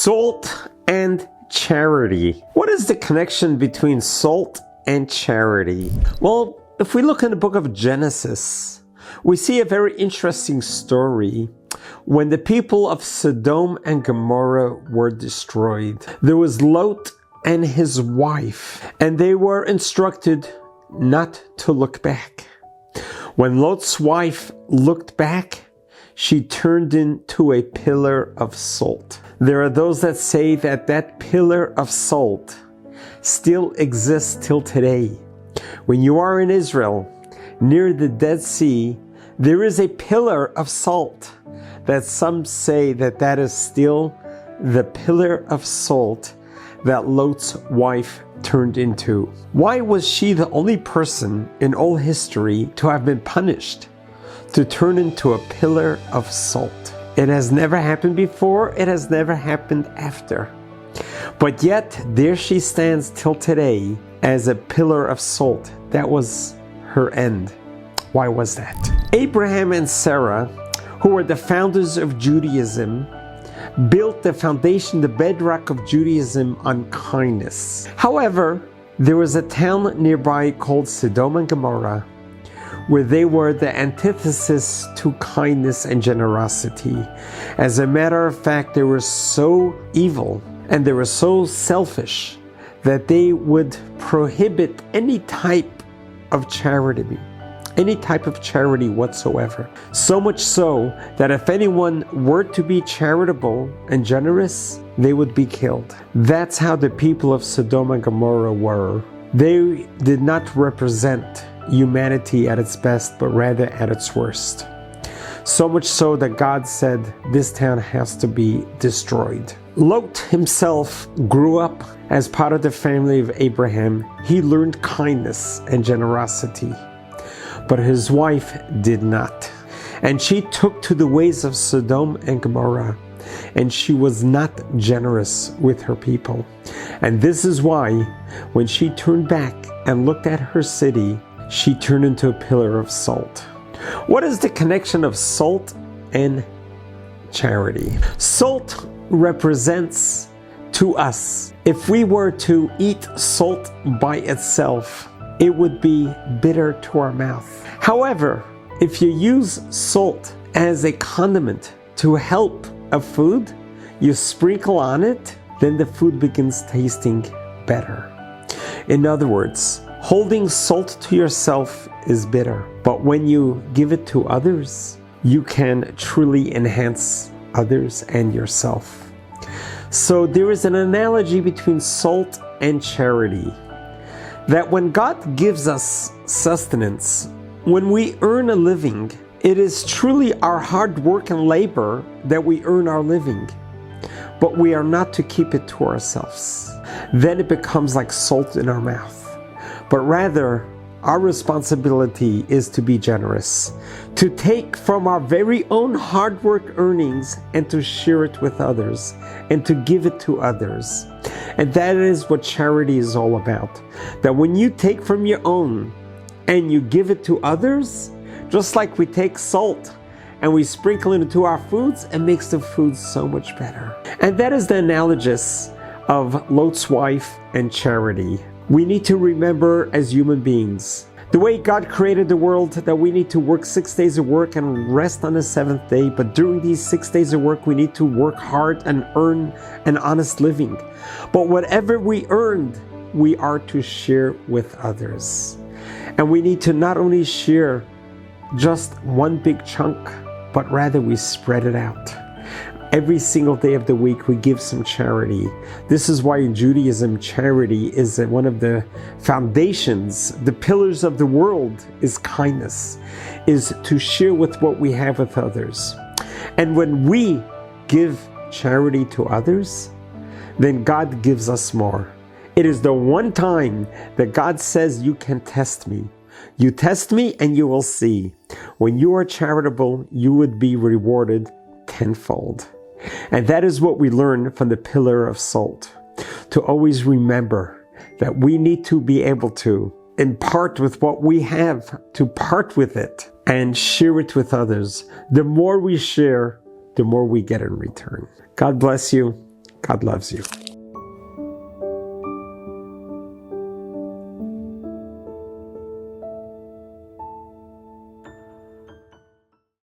Salt and charity. What is the connection between salt and charity? Well, if we look in the book of Genesis, we see a very interesting story. When the people of Sodom and Gomorrah were destroyed, there was Lot and his wife, and they were instructed not to look back. When Lot's wife looked back, she turned into a pillar of salt. There are those that say that that pillar of salt still exists till today. When you are in Israel, near the Dead Sea, there is a pillar of salt that some say that that is still the pillar of salt that Lot's wife turned into. Why was she the only person in all history to have been punished, to turn into a pillar of salt? It has never happened before, it has never happened after. But yet, there she stands till today as a pillar of salt. That was her end. Why was that? Abraham and Sarah, who were the founders of Judaism, built the foundation, the bedrock of Judaism on kindness. However, there was a town nearby called Sodom and Gomorrah, where they were the antithesis to kindness and generosity. As a matter of fact, they were so evil and they were so selfish that they would prohibit any type of charity. Any type of charity whatsoever. So much so that if anyone were to be charitable and generous, they would be killed. That's how the people of Sodom and Gomorrah were. They did not represent humanity at its best, but rather at its worst. So much so that God said this town has to be destroyed. Lot himself grew up as part of the family of Abraham. He learned kindness and generosity. But his wife did not. And she took to the ways of Sodom and Gomorrah, and she was not generous with her people. And this is why, when she turned back and looked at her city, she turned into a pillar of salt. What is the connection of salt and charity? Salt represents to us, if we were to eat salt by itself, it would be bitter to our mouth. However, if you use salt as a condiment to help a food, you sprinkle on it, then the food begins tasting better. In other words, holding salt to yourself is bitter, but when you give it to others, you can truly enhance others and yourself. So there is an analogy between salt and charity. That when God gives us sustenance, when we earn a living, it is truly our hard work and labor that we earn our living. But we are not to keep it to ourselves. Then it becomes like salt in our mouth. But rather, our responsibility is to be generous, to take from our very own hard work earnings and to share it with others and to give it to others. And that is what charity is all about. That when you take from your own and you give it to others, just like we take salt and we sprinkle it into our foods, it makes the food so much better. And that is the analogous of Lot's wife and charity. We need to remember as human beings, the way God created the world, that we need to work 6 days of work and rest on the seventh day. But during these 6 days of work, we need to work hard and earn an honest living. But whatever we earned, we are to share with others. And we need to not only share just one big chunk, but rather we spread it out. Every single day of the week, we give some charity. This is why in Judaism, charity is one of the foundations, the pillars of the world is kindness, is to share with what we have with others. And when we give charity to others, then God gives us more. It is the one time that God says, you can test me. You test me and you will see. When you are charitable, you would be rewarded tenfold. And that is what we learn from the pillar of salt. To always remember that we need to be able to impart with what we have, to part with it and share it with others. The more we share, the more we get in return. God bless you. God loves you.